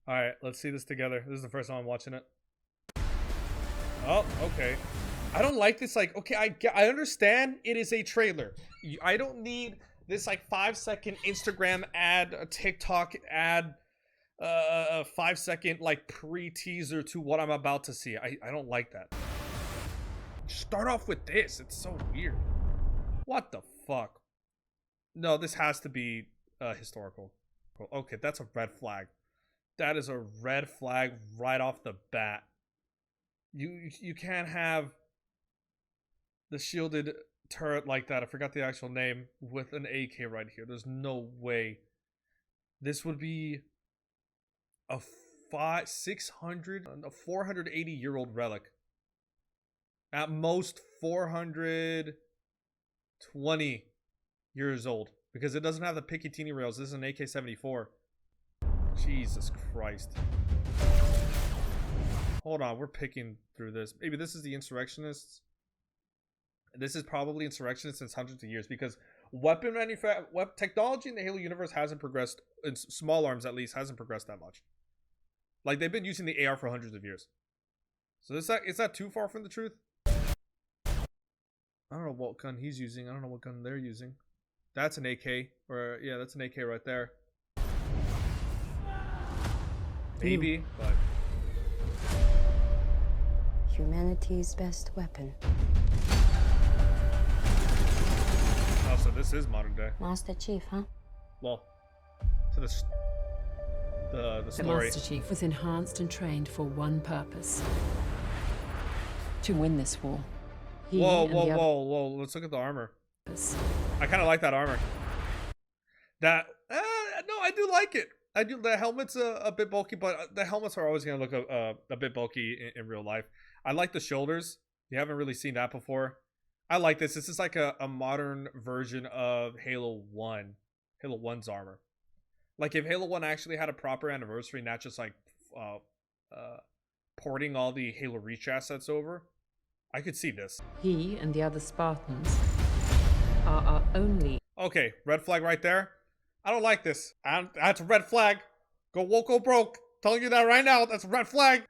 All right, let's see this together. This is the first time I'm watching it. Oh, okay. I don't like this. Like, okay, I understand it is a trailer. I don't need this like 5-second Instagram ad, a TikTok ad, a 5-second like pre-teaser to what I'm about to see. I don't like that. Start off with this. It's so weird. What the fuck? No, this has to be historical. Okay, that's a red flag. That is a red flag right off the bat. You can't have the shielded turret like that. I forgot the actual name with an AK right here. There's no way. This would be a 480-year-old relic. At most 420 years old, because it doesn't have the Picatinny rails. This is an AK-74. Jesus Christ. Hold on, we're picking through this. Maybe this is the Insurrectionists. This is probably Insurrectionists since hundreds of years, because weapon technology in the Halo universe hasn't progressed, in small arms at least, hasn't progressed that much. Like, they've been using the AR for hundreds of years. So is that too far from the truth? I don't know what gun he's using. I don't know what gun they're using. That's an AK. Or, yeah, that's an AK right there. Maybe, but... Humanity's best weapon. Oh, so this is modern day. Master Chief, huh? Well, so the The story. Master Chief was enhanced and trained for one purpose. To win this war. He Whoa, and whoa, the whoa, whoa. Let's look at the armor. others. I kind of like that armor. No, I do like it. I do. The helmet's a bit bulky, but the helmets are always going to look a bit bulky in real life. I like the shoulders. You haven't really seen that before. I like this. This is like a modern version of Halo 1. Halo 1's armor. Like if Halo 1 actually had a proper anniversary, not just like porting all the Halo Reach assets over, I could see this. He and the other Spartans are our only... Okay, red flag right there. I don't like this. That's a red flag. Go woke, go broke. Telling you that right now. That's a red flag.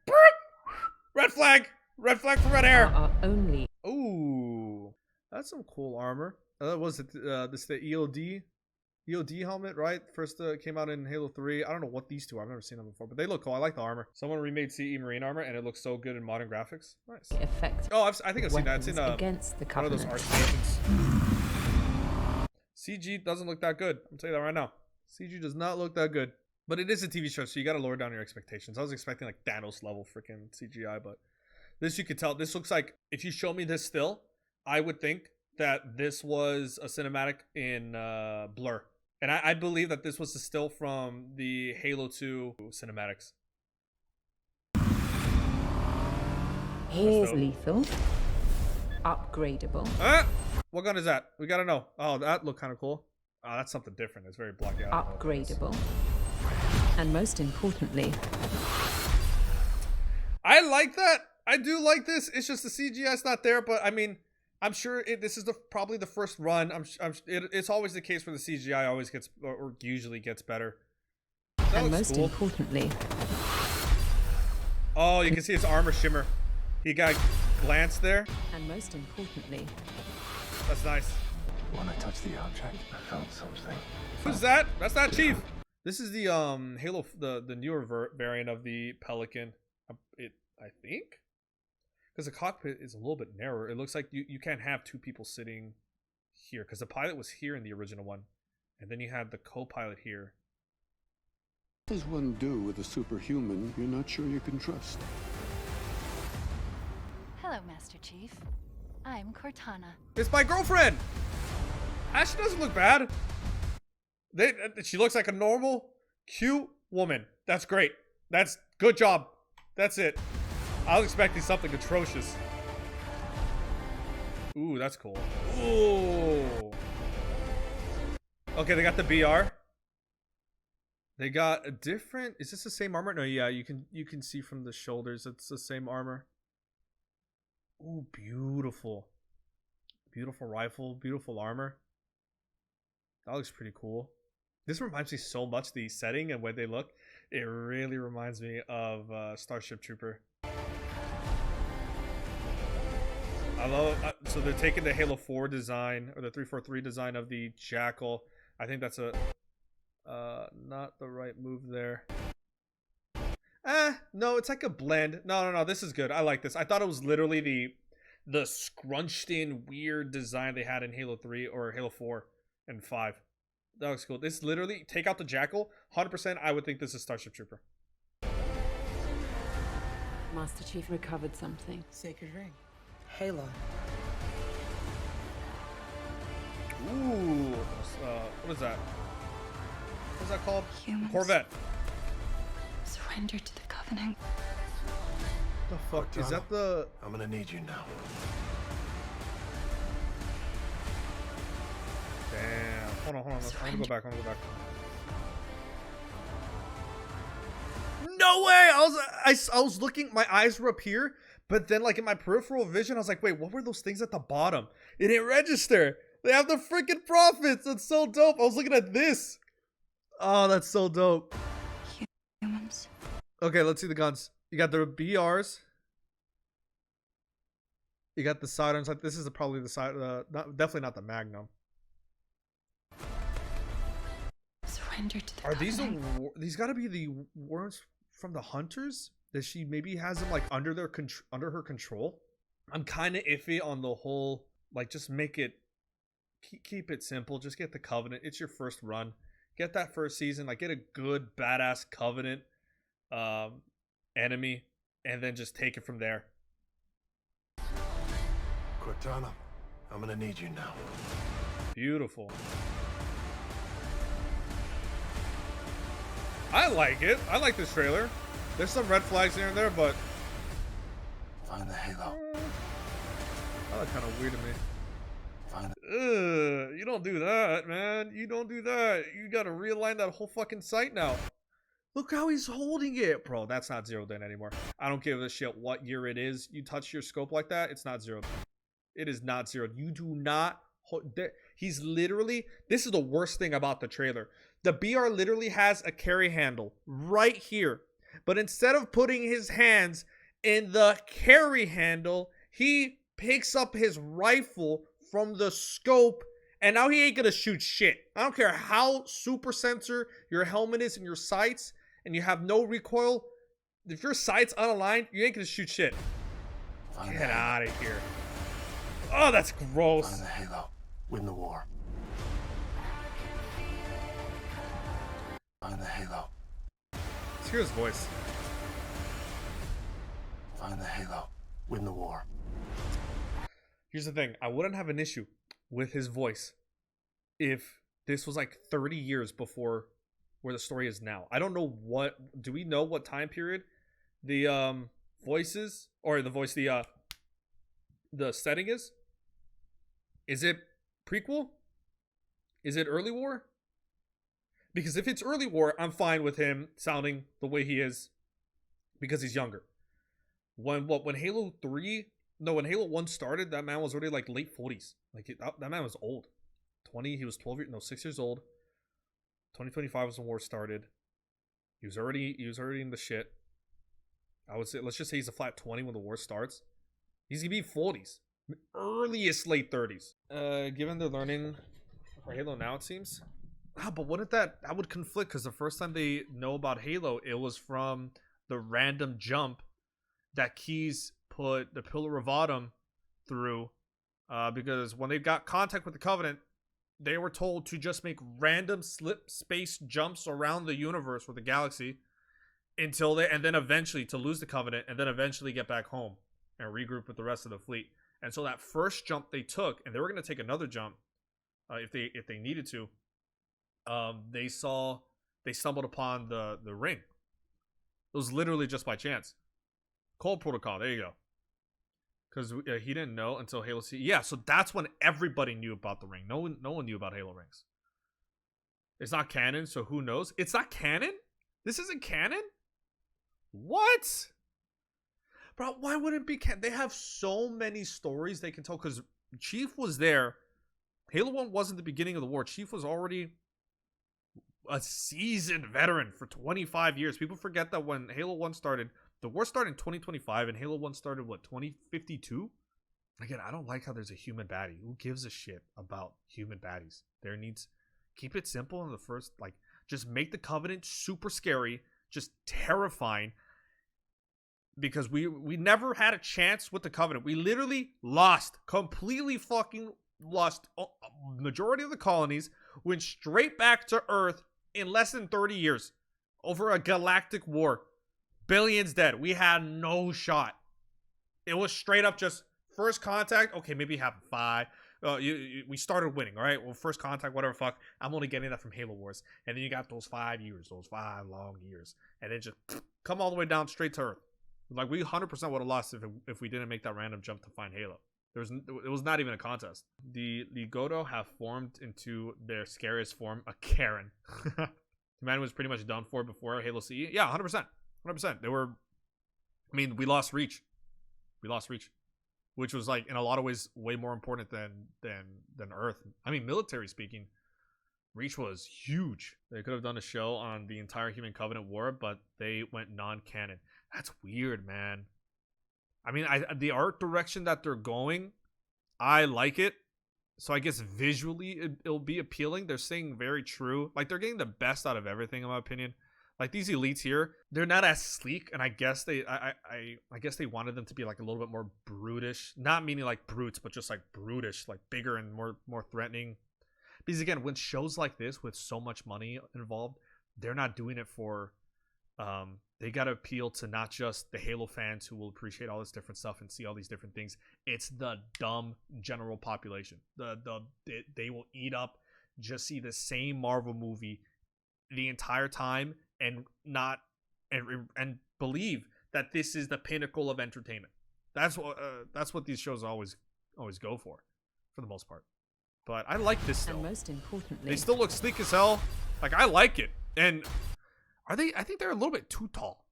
Red flag. Red flag for red hair. Are our only... Ooh, that's some cool armor. Was it this the EOD helmet, right? First came out in Halo 3. I don't know what these two are. I've never seen them before, but they look cool. I like the armor. Someone remade CE Marine armor, and it looks so good in modern graphics. Nice. effective Oh, I think I've seen that. It's in against the one of those Covenant. art stations. CG doesn't look that good. I'm telling you that right now. CG does not look that good. But it is a TV show, so you gotta lower down your expectations. I was expecting like Thanos level freaking CGI, but this you could tell. This looks like, if you show me this still, I would think that this was a cinematic in Blur. And I believe that this was a still from the Halo 2 cinematics. He's lethal. Upgradable. What gun is that? We gotta know. Oh, that looked kind of cool. Oh, that's something different. It's very blocky out. Upgradable. And most importantly... I like that. I do like this. It's just the CGI's not there, but I mean, I'm sure this is probably the first run. It's always the case where the CGI always gets, or usually gets better. That And looks most cool. importantly... Oh, you can see his armor shimmer. He got glanced there. And most importantly... That's nice. When I touched the object, I felt something. Who's that? That's not Chief. This is the Halo, the newer variant of the Pelican. I think, because the cockpit is a little bit narrower. It looks like you can't have two people sitting here, because the pilot was here in the original one, and then you had the co-pilot here. What does one do with a superhuman you're not sure you can trust? Hello, Master Chief. I'm Cortana. It's my girlfriend. She doesn't look bad. She looks like a normal, cute woman. That's great. That's good job. That's it. I was expecting something atrocious. Ooh, that's cool. Ooh. Okay, they got the BR. They got a different... Is this the same armor? No, yeah, you can see from the shoulders it's the same armor. Ooh, beautiful. Beautiful rifle, beautiful armor. That looks pretty cool. This reminds me so much, the setting and where they look. It really reminds me of Starship Trooper. I love so they're taking the Halo 4 design or the 343 design of the Jackal. I think that's a not the right move there. No, it's like a blend. No, this is good. I like this. I thought it was literally the scrunched in weird design they had in Halo 3 or Halo 4 and 5. That looks cool. This literally, take out the Jackal, 100% I would think this is Starship Trooper. Master Chief recovered something. Sacred ring. Halo. Ooh, what is that? What's that called? Humans. Corvette. Surrender to the Covenant. The fuck is that? The I'm gonna need you now. damn. Hold on. I'm gonna go back. No way! I was looking. My eyes were up here, but then like in my peripheral vision, I was like, wait, what were those things at the bottom? It didn't register. They have the freaking profits. That's so dope. I was looking at this. Oh, that's so dope. Humans. Okay, let's see the guns. You got the BRs. You got the sidearms. Like this is probably the side. Definitely not the Magnum. Surrender to the Are these Covenant. these got to be the worms from the Hunters? That she maybe has them like under her control? I'm kind of iffy on the whole. Like, just make it keep it simple. Just get the Covenant. It's your first run. Get that first season. Like, get a good badass Covenant enemy, and then just take it from there. Cortana, I'm gonna need you now. Beautiful. I like it. I like this trailer. There's some red flags here and there, but Find the Halo. that look kind of weird to me. Find the... You don't do that, man. You don't do that. You gotta realign that whole fucking site now. Look how he's holding it. Bro, that's not zeroed in anymore. I don't give a shit what year it is. You touch your scope like that, it's not zeroed. It is not zeroed. You do not hold... He's literally... This is the worst thing about the trailer. The BR literally has a carry handle right here. But instead of putting his hands in the carry handle, he picks up his rifle from the scope, and now he ain't gonna shoot shit. I don't care how super sensor your helmet is and your sights, and you have no recoil. If your sights unaligned, you ain't gonna shoot shit. Find the Get Halo. out of here. Oh, that's gross. Find the Halo. Win the war. Find the Halo. Let's hear his voice. Find the Halo. Win the war. Here's the thing. I wouldn't have an issue with his voice if this was like 30 years before where the story is now. I don't know what... Do we know what time period the voices... Or the voice... The setting is? Is it prequel? Is it early war? Because if it's early war, I'm fine with him sounding the way he is because he's younger. When Halo 3... No, when Halo 1 started, that man was already like late 40s. Like that man was old. He was 6 years old. 2025 was when war started. He was already in the shit. I would say, let's just say he's a flat 20 when the war starts. He's gonna be 40s. Earliest late 30s. Given they're learning for Halo now, it seems. But wouldn't that would conflict, because the first time they know about Halo, it was from the random jump that Keyes put the Pillar of Autumn through, because when they got contact with the Covenant, they were told to just make random slip space jumps around the universe or the galaxy and then eventually to lose the Covenant, and then eventually get back home and regroup with the rest of the fleet. And so that first jump they took, and they were going to take another jump if they needed to, they stumbled upon the ring. It was literally just by chance. Cold Protocol, there you go. Because he didn't know until Halo C. Yeah, so that's when everybody knew about the ring. No one knew about Halo rings. It's not canon, so who knows? It's not canon? This isn't canon? What? Bro, why wouldn't it be canon? They have so many stories they can tell, because Chief was there. Halo 1 wasn't the beginning of the war. Chief was already a seasoned veteran for 25 years. People forget that when Halo 1 started, the war started in 2025 and Halo 1 started, what, 2052? Again, I don't like how there's a human baddie. Who gives a shit about human baddies? Keep it simple in the first, like, just make the Covenant super scary, just terrifying. Because we never had a chance with the Covenant. We literally completely fucking lost majority of the colonies, went straight back to Earth in less than 30 years over a galactic war. Billions dead. We had no shot. It was straight up just first contact. Okay, maybe you have 5. We started winning, all right? Well, first contact, whatever, fuck. I'm only getting that from Halo Wars. And then you got those 5 years, those 5 long years. And then just come all the way down straight to Earth. Like, we 100% would have lost if we didn't make that random jump to find Halo. It was not even a contest. The Godo have formed into their scariest form, a Karen. Humanity was pretty much done for before Halo CE. Yeah, 100%. 100%. They were... I mean, we lost reach. Which was, like, in a lot of ways, way more important than Earth. I mean, military speaking, reach was huge. They could have done a show on the entire Human Covenant War, but they went non-canon. That's weird, man. I mean, the art direction that they're going, I like it. So I guess visually it'll be appealing. They're staying very true. Like, they're getting the best out of everything, in my opinion. Like, these elites here, they're not as sleek, and I guess I guess they wanted them to be like a little bit more brutish. Not meaning like brutes, but just like brutish, like bigger and more threatening. Because again, when shows like this with so much money involved, they're not doing it for they gotta appeal to not just the Halo fans who will appreciate all this different stuff and see all these different things. It's the dumb general population. They will eat up, just see the same Marvel movie the entire time and not and believe that this is the pinnacle of entertainment. That's what these shows always go for the most part. But I like this still. And most importantly, they still look sleek as hell. Like, I like it. And I think they're a little bit too tall.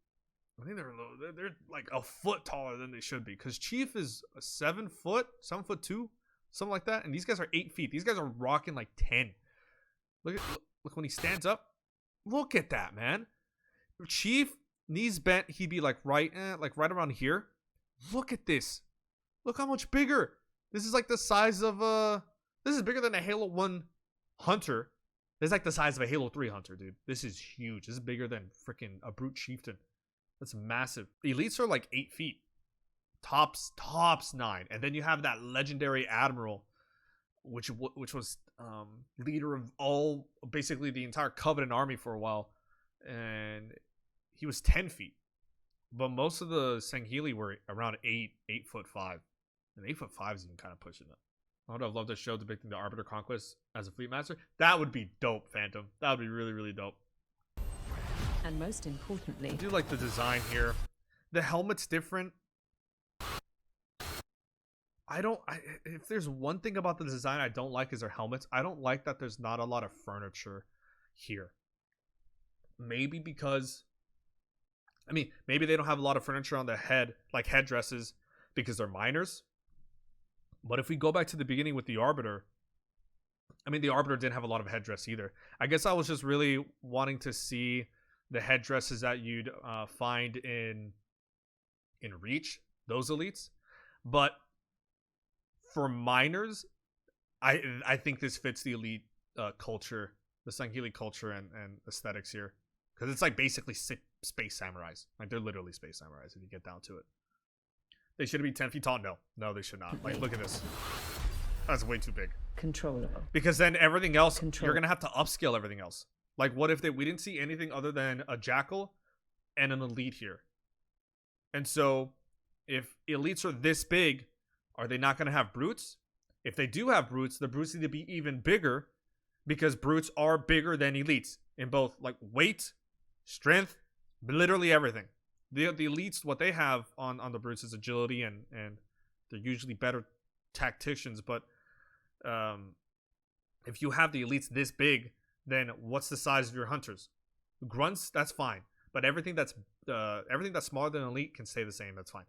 I think they're like a foot taller than they should be. Because Chief is 7 foot, 7'2", something like that. And these guys are 8 feet. These guys are rocking like 10. Look when he stands up. Look at that, man. Chief, knees bent, he'd be like right around here. Look at this. Look how much bigger. This is like the size of this is bigger than a Halo 1 Hunter. This is like the size of a Halo 3 Hunter, dude. This is huge. This is bigger than freaking a Brute Chieftain. That's massive. Elites are like 8 feet. Tops 9. And then you have that legendary Admiral, which was leader of all, basically the entire Covenant army for a while. And he was 10 feet. But most of the Sangheili were around 8'5". And 8'5" is even kind of pushing it. I would have loved a show depicting the Arbiter Conquest as a fleet master. That would be dope, Phantom. That would be really, really dope. and most importantly, I do like the design here. The helmet's different. If there's one thing about the design I don't like is their helmets. I don't like that there's not a lot of furniture here. Maybe because, I mean, maybe they don't have a lot of furniture on their head, like headdresses, because they're miners. But if we go back to the beginning with the Arbiter, I mean, the Arbiter didn't have a lot of headdress either. I guess I was just really wanting to see the headdresses that you'd find in Reach, those elites. But for miners, I think this fits the elite culture, the Sangheili culture and aesthetics here. Because it's like basically space samurais. Like, they're literally space samurais if you get down to it. They should be 10 feet tall? No, they should not. Like, look at this. That's way too big. controllable. Because then everything else, Control. you're going to have to upscale everything else. Like, what if we didn't see anything other than a Jackal and an elite here? And so, if elites are this big, are they not going to have brutes? If they do have brutes, the brutes need to be even bigger, because brutes are bigger than elites in both, like, weight, strength, literally everything. The elites, what they have on the brutes is agility, and they're usually better tacticians. But if you have the elites this big, then what's the size of your hunters? Grunts, that's fine. But everything that's smaller than elite can stay the same. That's fine.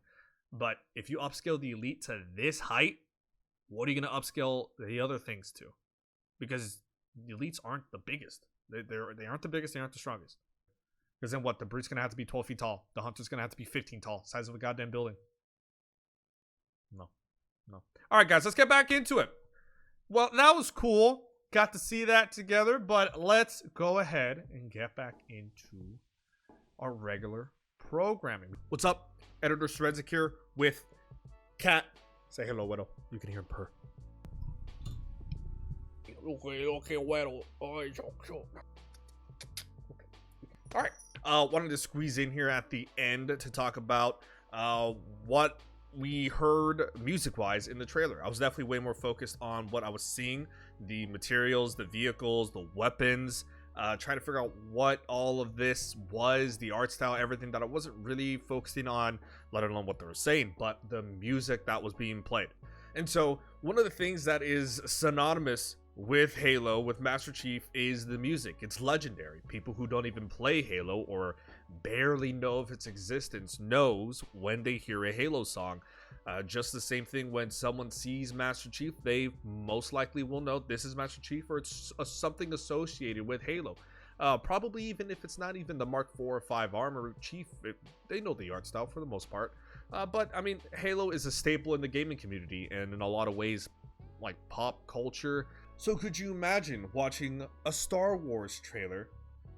But if you upscale the elite to this height, what are you going to upscale the other things to? Because the elites aren't the biggest. They aren't the biggest, they aren't the strongest. Because then what? The brute's gonna have to be 12 feet tall. The hunter's gonna have to be 15 tall, size of a goddamn building. No. All right, guys, let's get back into it. Well, that was cool. Got to see that together, but let's go ahead and get back into our regular programming. What's up? Editor Shredzik here with Cat. Say hello, Widow. You can hear him purr. Okay, Widow. All right. Wanted to squeeze in here at the end to talk about what we heard music-wise in the trailer. I was definitely way more focused on what I was seeing, the materials, the vehicles, the weapons, trying to figure out what all of this was, the art style, everything that I wasn't really focusing on, let alone what they were saying, but the music that was being played. And so one of the things that is synonymous with Halo, with Master Chief, is the music. It's legendary. People who don't even play Halo or barely know of its existence knows when they hear a Halo song. Just the same thing when someone sees Master Chief, they most likely will know this is Master Chief, or it's something associated with Halo. Probably even if it's not even the Mark 4 or 5 armor Chief, they know the art style for the most part. But I mean, Halo is a staple in the gaming community and in a lot of ways like pop culture. So could you imagine watching a Star Wars trailer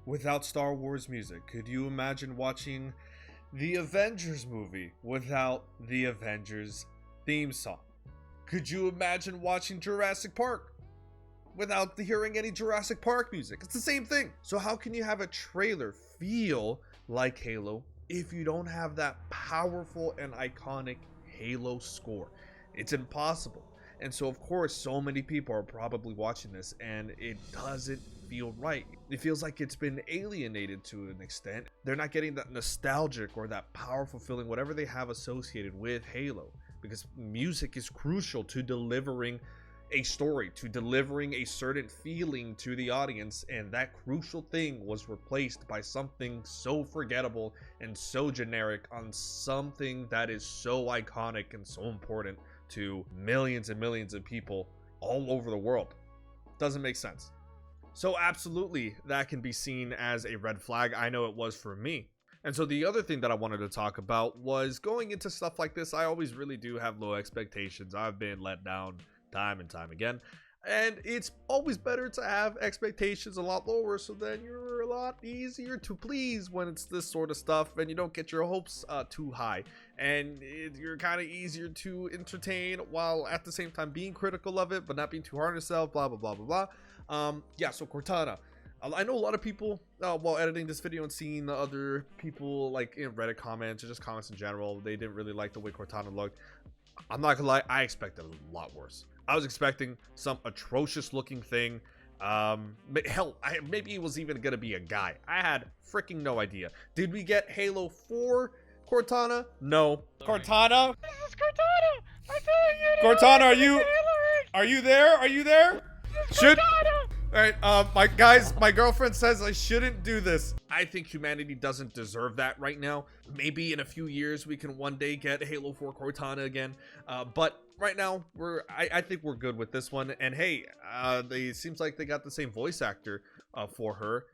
without Star Wars music? Could you imagine watching the Avengers movie without the Avengers theme song? Could you imagine watching Jurassic Park without hearing any Jurassic Park music? It's the same thing. So how can you have a trailer feel like Halo if you don't have that powerful and iconic Halo score? It's impossible. And so, of course, so many people are probably watching this, and it doesn't feel right. It feels like it's been alienated to an extent. They're not getting that nostalgic or that powerful feeling, whatever they have associated with Halo, because music is crucial to delivering a story, to delivering a certain feeling to the audience, and that crucial thing was replaced by something so forgettable and so generic on something that is so iconic and so important to millions and millions of people all over the world. Doesn't make sense. So absolutely, that can be seen as a red flag. I know it was for me. And so the other thing that I wanted to talk about was going into stuff like this, I always really do have low expectations. I've been let down time and time again. And it's always better to have expectations a lot lower, so then you're a lot easier to please when it's this sort of stuff and you don't get your hopes too high. And you're kind of easier to entertain while at the same time being critical of it, but not being too hard on yourself, blah, blah, blah, blah, blah. Yeah, so Cortana. I know a lot of people, while editing this video and seeing the other people, like in Reddit comments or just comments in general, they didn't really like the way Cortana looked. I'm not gonna lie, I expected a lot worse. I was expecting some atrocious looking thing. Hell, maybe it was even gonna be a guy. I had freaking no idea. Did we get Halo 4 Cortana? No. Cortana? This is Cortana! I'm telling you! Cortana, are you there? Are you there? Should... Alright, my girlfriend says I shouldn't do this. I think humanity doesn't deserve that right now. Maybe in a few years we can one day get Halo 4 Cortana again. But right now, I think we're good with this one. And hey, it seems like they got the same voice actor for her,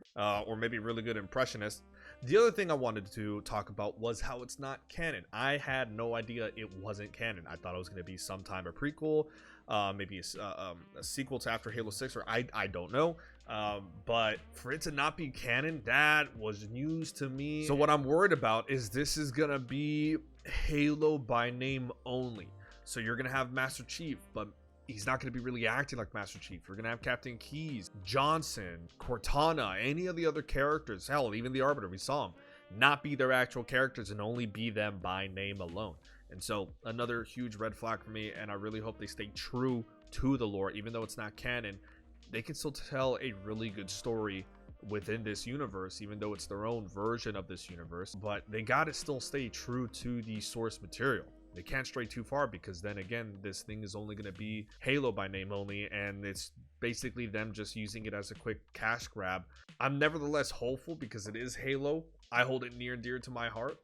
or maybe really good impressionist. The other thing I wanted to talk about was how it's not canon. I had no idea it wasn't canon. I thought it was going to be sometime a prequel, maybe a sequel to after Halo 6, or I don't know. But for it to not be canon, that was news to me. So what I'm worried about is this is going to be Halo by name only. So you're going to have Master Chief, but he's not going to be really acting like Master Chief. You're going to have Captain Keyes, Johnson, Cortana, any of the other characters, hell, even the Arbiter, we saw him, not be their actual characters and only be them by name alone. And so another huge red flag for me, and I really hope they stay true to the lore. Even though it's not canon, they can still tell a really good story within this universe, even though it's their own version of this universe. But they got to still stay true to the source material. They can't stray too far, because then again, this thing is only going to be Halo by name only, and it's basically them just using it as a quick cash grab. I'm nevertheless hopeful because it is Halo. I hold it near and dear to my heart.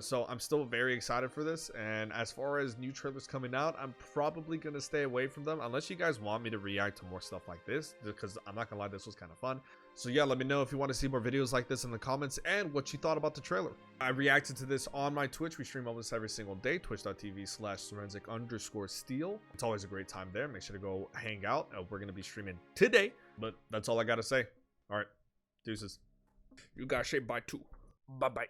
So I'm still very excited for this. And as far as new trailers coming out, I'm probably going to stay away from them unless you guys want me to react to more stuff like this, because I'm not going to lie, this was kind of fun. So yeah, let me know if you want to see more videos like this in the comments and what you thought about the trailer. I reacted to this on my Twitch. We stream almost every single day, twitch.tv/forensic_steel. It's always a great time there. Make sure to go hang out. We're going to be streaming today, but that's all I got to say. All right, deuces. You got shaped by 2. Bye-bye.